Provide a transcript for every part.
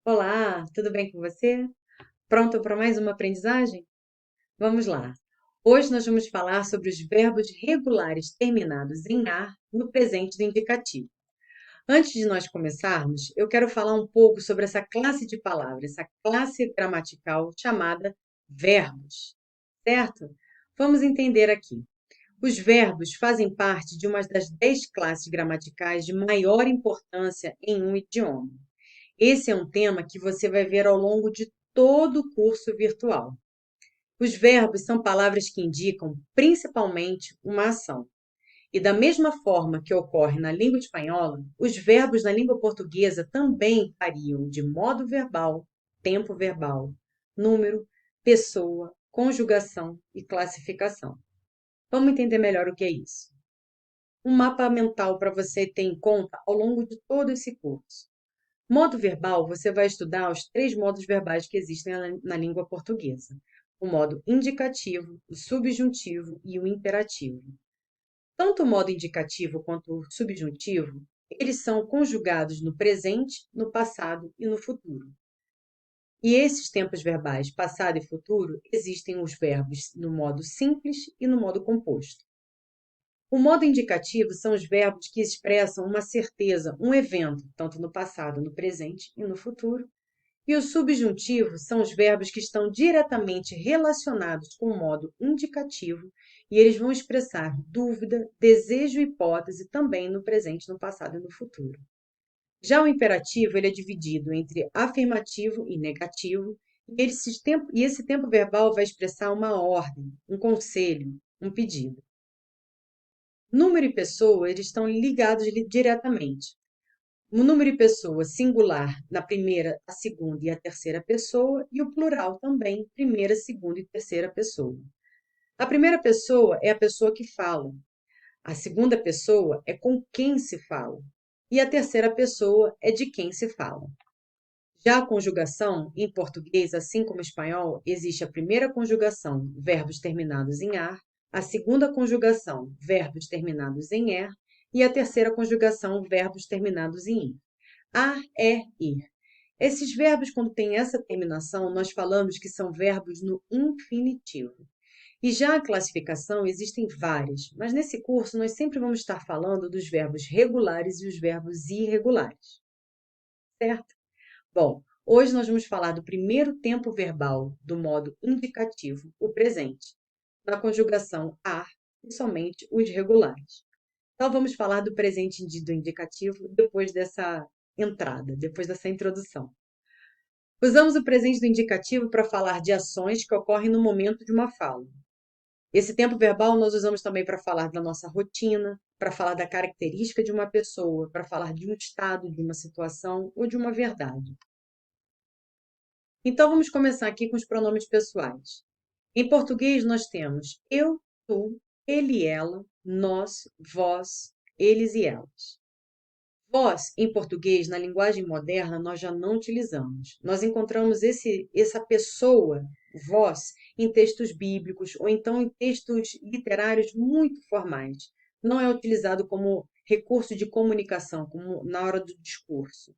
Olá, tudo bem com você? Pronto para mais uma aprendizagem? Vamos lá. Hoje nós vamos falar sobre os verbos regulares terminados em ar no presente do indicativo. Antes de nós começarmos, eu quero falar um pouco sobre essa classe de palavras, essa classe gramatical chamada verbos, certo? Vamos entender aqui. Os verbos fazem parte de uma das 10 classes gramaticais de maior importância em um idioma. Esse é um tema que você vai ver ao longo de todo o curso virtual. Os verbos são palavras que indicam principalmente uma ação. E da mesma forma que ocorre na língua espanhola, os verbos na língua portuguesa também variam de modo verbal, tempo verbal, número, pessoa, conjugação e classificação. Vamos entender melhor o que é isso. Um mapa mental para você ter em conta ao longo de todo esse curso. Modo verbal, você vai estudar os três modos verbais que existem na língua portuguesa: o modo indicativo, o subjuntivo e o imperativo. Tanto o modo indicativo quanto o subjuntivo, eles são conjugados no presente, no passado e no futuro. E esses tempos verbais, passado e futuro, existem os verbos no modo simples e no modo composto. O modo indicativo são os verbos que expressam uma certeza, um evento, tanto no passado, no presente e no futuro. E os subjuntivos são os verbos que estão diretamente relacionados com o modo indicativo e eles vão expressar dúvida, desejo e hipótese também no presente, no passado e no futuro. Já o imperativo ele é dividido entre afirmativo e negativo e esse tempo verbal vai expressar uma ordem, um conselho, um pedido. Número e pessoa eles estão ligados diretamente. O número e pessoa singular na primeira, a segunda e a terceira pessoa, e o plural também, primeira, segunda e terceira pessoa. A primeira pessoa é a pessoa que fala. A segunda pessoa é com quem se fala. E a terceira pessoa é de quem se fala. Já a conjugação, em português, assim como em espanhol, existe a primeira conjugação, verbos terminados em ar, a segunda conjugação, verbos terminados em er, e a terceira conjugação, verbos terminados em ir. Ar, é, ir. Esses verbos, quando têm essa terminação, nós falamos que são verbos no infinitivo. E já a classificação existem várias, mas nesse curso nós sempre vamos estar falando dos verbos regulares e os verbos irregulares, certo? Bom, hoje nós vamos falar do primeiro tempo verbal do modo indicativo, o presente, na conjugação ar e somente os regulares. Então vamos falar do presente do indicativo depois dessa entrada, depois dessa introdução. Usamos o presente do indicativo para falar de ações que ocorrem no momento de uma fala. Esse tempo verbal nós usamos também para falar da nossa rotina, para falar da característica de uma pessoa, para falar de um estado, de uma situação ou de uma verdade. Então vamos começar aqui com os pronomes pessoais. Em português nós temos eu, tu, ele, ela, nós, vós, eles e elas. Vós, em português, na linguagem moderna, nós já não utilizamos. Nós encontramos essa pessoa, vós, em textos bíblicos ou então em textos literários muito formais. Não é utilizado como recurso de comunicação, como na hora do discurso.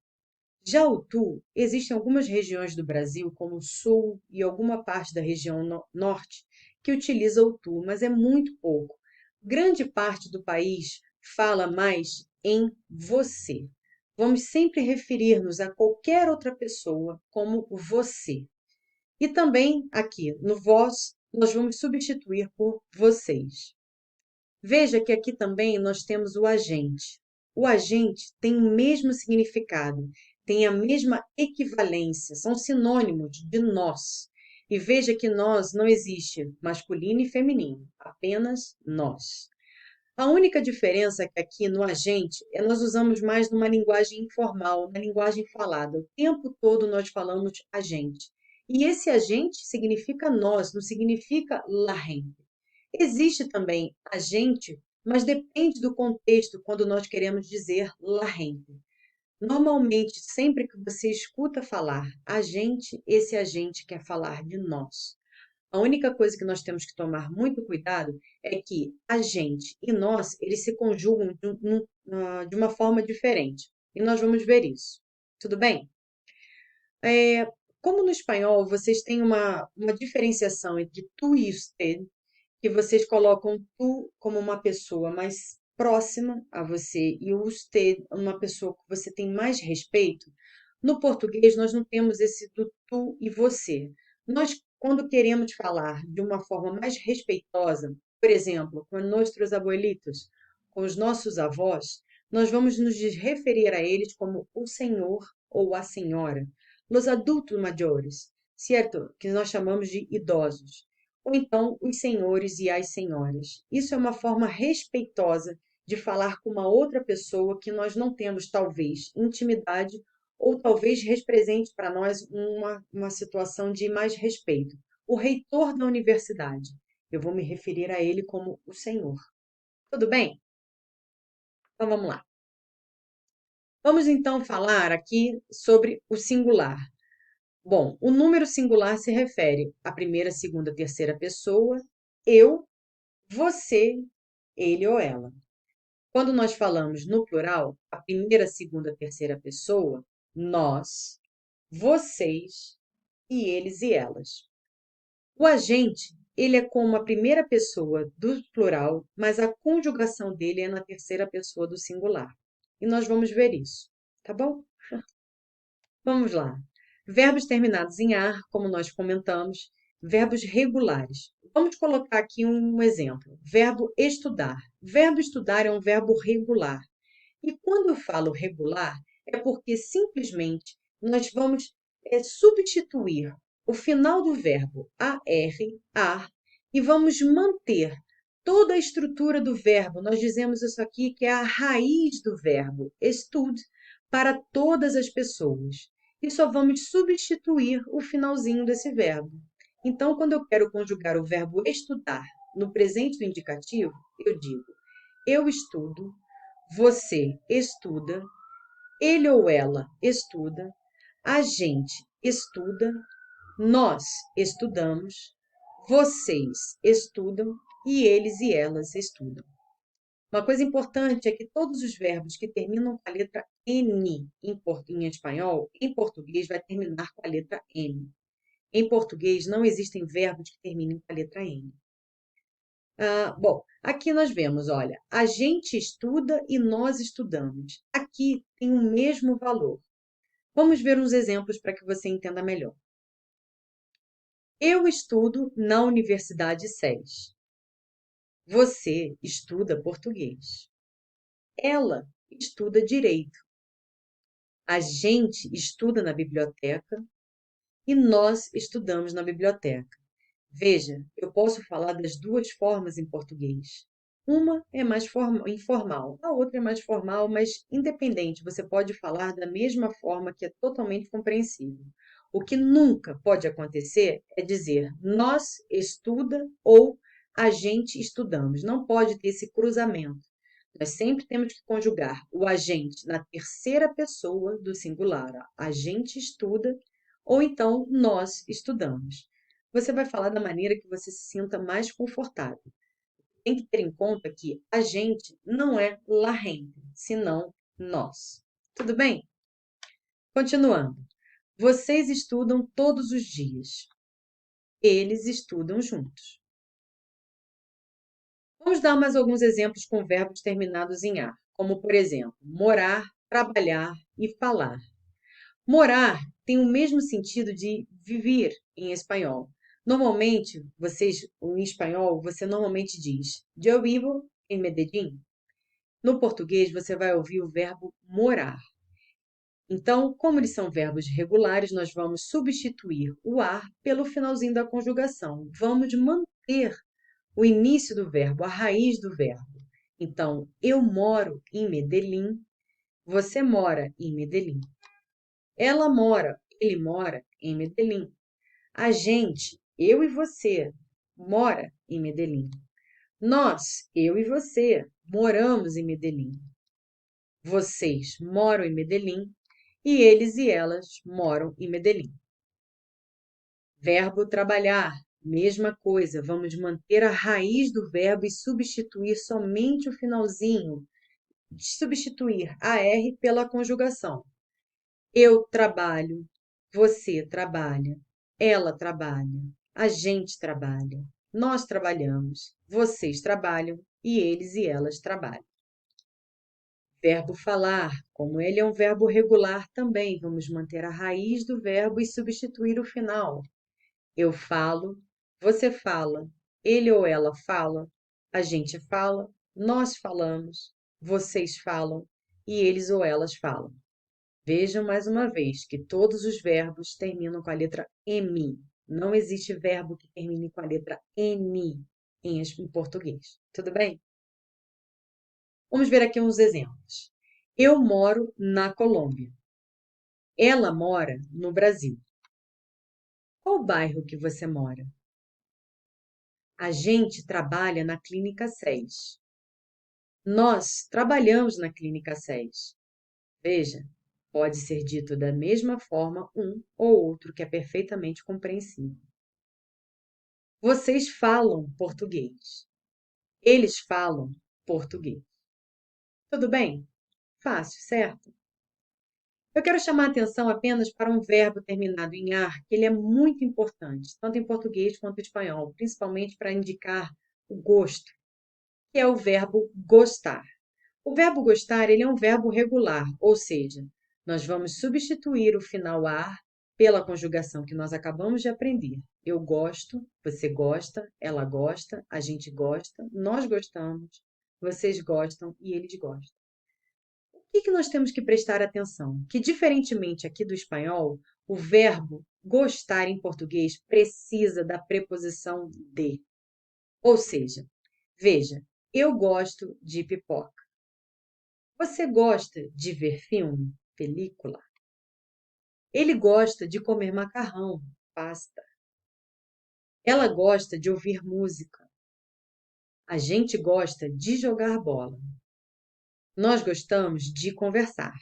Já o tu, existem algumas regiões do Brasil, como o sul e alguma parte da região norte, que utiliza o tu, mas é muito pouco. Grande parte do país fala mais em você. Vamos sempre referir-nos a qualquer outra pessoa como você. E também aqui no vós, nós vamos substituir por vocês. Veja que aqui também nós temos o agente. O agente tem o mesmo significado, tem a mesma equivalência, são sinônimos de nós. E veja que nós não existe masculino e feminino, apenas nós. A única diferença é que aqui no agente nós usamos mais numa linguagem informal, na linguagem falada. O tempo todo nós falamos agente. E esse agente significa nós, não significa la gente. Existe também agente, mas depende do contexto quando nós queremos dizer la gente. Normalmente, sempre que você escuta falar agente, esse agente quer falar de nós. A única coisa que nós temos que tomar muito cuidado é que a gente e nós, eles se conjugam de uma forma diferente. E nós vamos ver isso. Tudo bem? Como no espanhol vocês têm uma diferenciação entre tu e usted, que vocês colocam tu como uma pessoa mais próxima a você e o usted uma pessoa que você tem mais respeito, no português nós não temos esse do tu e você. Nós, quando queremos falar de uma forma mais respeitosa, por exemplo, com nossos abuelitos, com os nossos avós, nós vamos nos referir a eles como o senhor ou a senhora, os adultos maiores, certo? Que nós chamamos de idosos ou então os senhores e as senhoras. Isso é uma forma respeitosa de falar com uma outra pessoa que nós não temos, talvez, intimidade ou talvez represente para nós uma situação de mais respeito. O reitor da universidade, eu vou me referir a ele como o senhor. Tudo bem? Então vamos lá. Vamos então falar aqui sobre o singular. Bom, o número singular se refere à primeira, segunda, terceira pessoa, eu, você, ele ou ela. Quando nós falamos no plural, a primeira, segunda, terceira pessoa, nós, vocês e eles e elas. O agente, ele é como a primeira pessoa do plural, mas a conjugação dele é na terceira pessoa do singular. E nós vamos ver isso, tá bom? Vamos lá. Verbos terminados em ar, como nós comentamos, verbos regulares. Vamos colocar aqui um exemplo. Verbo estudar. Verbo estudar é um verbo regular. E quando eu falo regular, é porque simplesmente nós vamos substituir o final do verbo ar, e vamos manter toda a estrutura do verbo. Nós dizemos isso aqui que é a raiz do verbo, estud, para todas as pessoas. E só vamos substituir o finalzinho desse verbo. Então, quando eu quero conjugar o verbo estudar no presente do indicativo, eu digo: eu estudo, você estuda, ele ou ela estuda, a gente estuda, nós estudamos, vocês estudam e eles e elas estudam. Uma coisa importante é que todos os verbos que terminam com a letra N em espanhol, em português vai terminar com a letra N. Em português não existem verbos que terminem com a letra N. Bom, aqui nós vemos, olha, a gente estuda e nós estudamos. Aqui tem o mesmo valor. Vamos ver uns exemplos para que você entenda melhor. Eu estudo na Universidade SES. Você estuda português. Ela estuda direito. A gente estuda na biblioteca e nós estudamos na biblioteca. Veja, eu posso falar das duas formas em português. Uma é mais informal, a outra é mais formal, mas independente, você pode falar da mesma forma que é totalmente compreensível. O que nunca pode acontecer é dizer nós estuda ou a gente estudamos. Não pode ter esse cruzamento. Nós sempre temos que conjugar o agente na terceira pessoa do singular. A gente estuda ou então nós estudamos. Você vai falar da maneira que você se sinta mais confortável. Tem que ter em conta que a gente não é la gente, senão nós. Tudo bem? Continuando. Vocês estudam todos os dias. Eles estudam juntos. Vamos dar mais alguns exemplos com verbos terminados em ar, como, por exemplo, morar, trabalhar e falar. Morar tem o mesmo sentido de viver em espanhol. Normalmente, em espanhol, você normalmente diz eu vivo em Medellín. No português, você vai ouvir o verbo morar. Então, como eles são verbos regulares, nós vamos substituir o ar pelo finalzinho da conjugação. Vamos manter o início do verbo, a raiz do verbo. Então, eu moro em Medellín, você mora em Medellín. Ela mora, ele mora em Medellín. A gente, eu e você, mora em Medellín. Nós, eu e você, moramos em Medellín. Vocês moram em Medellín e eles e elas moram em Medellín. Verbo trabalhar, mesma coisa. Vamos manter a raiz do verbo e substituir somente o finalzinho. Substituir a R pela conjugação. Eu trabalho, Você trabalha, ela trabalha, a gente trabalha, nós trabalhamos, vocês trabalham e eles e elas trabalham. Verbo falar, como ele é um verbo regular também, vamos manter a raiz do verbo e substituir o final. Eu falo, você fala, ele ou ela fala, a gente fala, nós falamos, vocês falam e eles ou elas falam. Vejam mais uma vez que todos os verbos terminam com a letra M. Não existe verbo que termine com a letra N em português. Tudo bem? Vamos ver aqui uns exemplos. Eu moro na Colômbia. Ela mora no Brasil. Qual bairro que você mora? A gente trabalha na Clínica 6. Nós trabalhamos na Clínica 6. Veja, pode ser dito da mesma forma um ou outro que é perfeitamente compreensível. Vocês falam português. Eles falam português. Tudo bem? Fácil, certo? Eu quero chamar a atenção apenas para um verbo terminado em ar, que ele é muito importante, tanto em português quanto em espanhol, principalmente para indicar o gosto, que é o verbo gostar. O verbo gostar, ele é um verbo regular, ou seja, nós vamos substituir o final ar pela conjugação que nós acabamos de aprender. Eu gosto, você gosta, ela gosta, a gente gosta, nós gostamos, vocês gostam e eles gostam. O que nós temos que prestar atenção? Que, diferentemente aqui do espanhol, o verbo gostar em português precisa da preposição de. Ou seja, veja, eu gosto de pipoca. Você gosta de ver filme, película? Ele gosta de comer macarrão, pasta. Ela gosta de ouvir música. A gente gosta de jogar bola. Nós gostamos de conversar.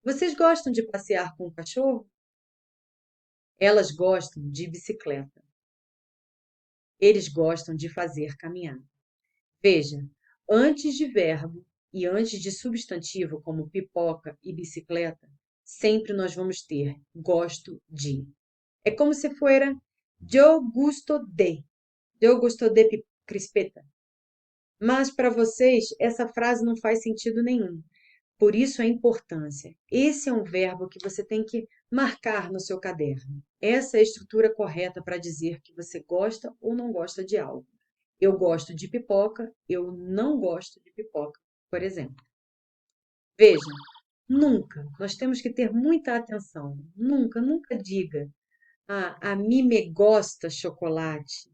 Vocês gostam de passear com o cachorro? Elas gostam de bicicleta. Eles gostam de fazer caminhada. Veja, antes de verbo e antes de substantivo como pipoca e bicicleta, sempre nós vamos ter gosto de. É como se fuera yo gusto de. Eu gosto de crispeta. Mas para vocês, essa frase não faz sentido nenhum. Por isso a importância. Esse é um verbo que você tem que marcar no seu caderno. Essa é a estrutura correta para dizer que você gosta ou não gosta de algo. Eu gosto de pipoca, eu não gosto de pipoca, por exemplo. Veja, nunca, nós temos que ter muita atenção. Nunca, nunca diga, a mim me gosta chocolate.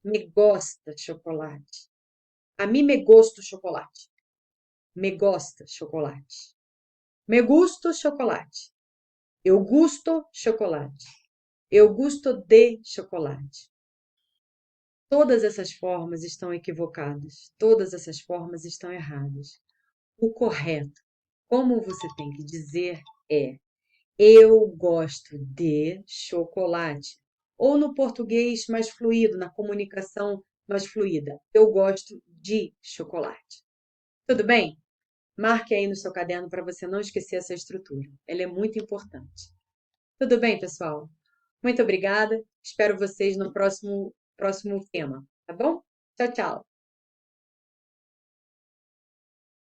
Me gosta chocolate. A mim me gosto chocolate. Me gosta chocolate. Me gusto chocolate. Eu gusto chocolate. Eu gusto de chocolate. Todas essas formas estão equivocadas. Todas essas formas estão erradas. O correto, como você tem que dizer, é eu gosto de chocolate. Ou no português mais fluido, na comunicação mais fluida, eu gosto de chocolate. Tudo bem? Marque aí no seu caderno para você não esquecer essa estrutura. Ela é muito importante. Tudo bem, pessoal? Muito obrigada. Espero vocês no próximo tema, tá bom? Tchau, tchau.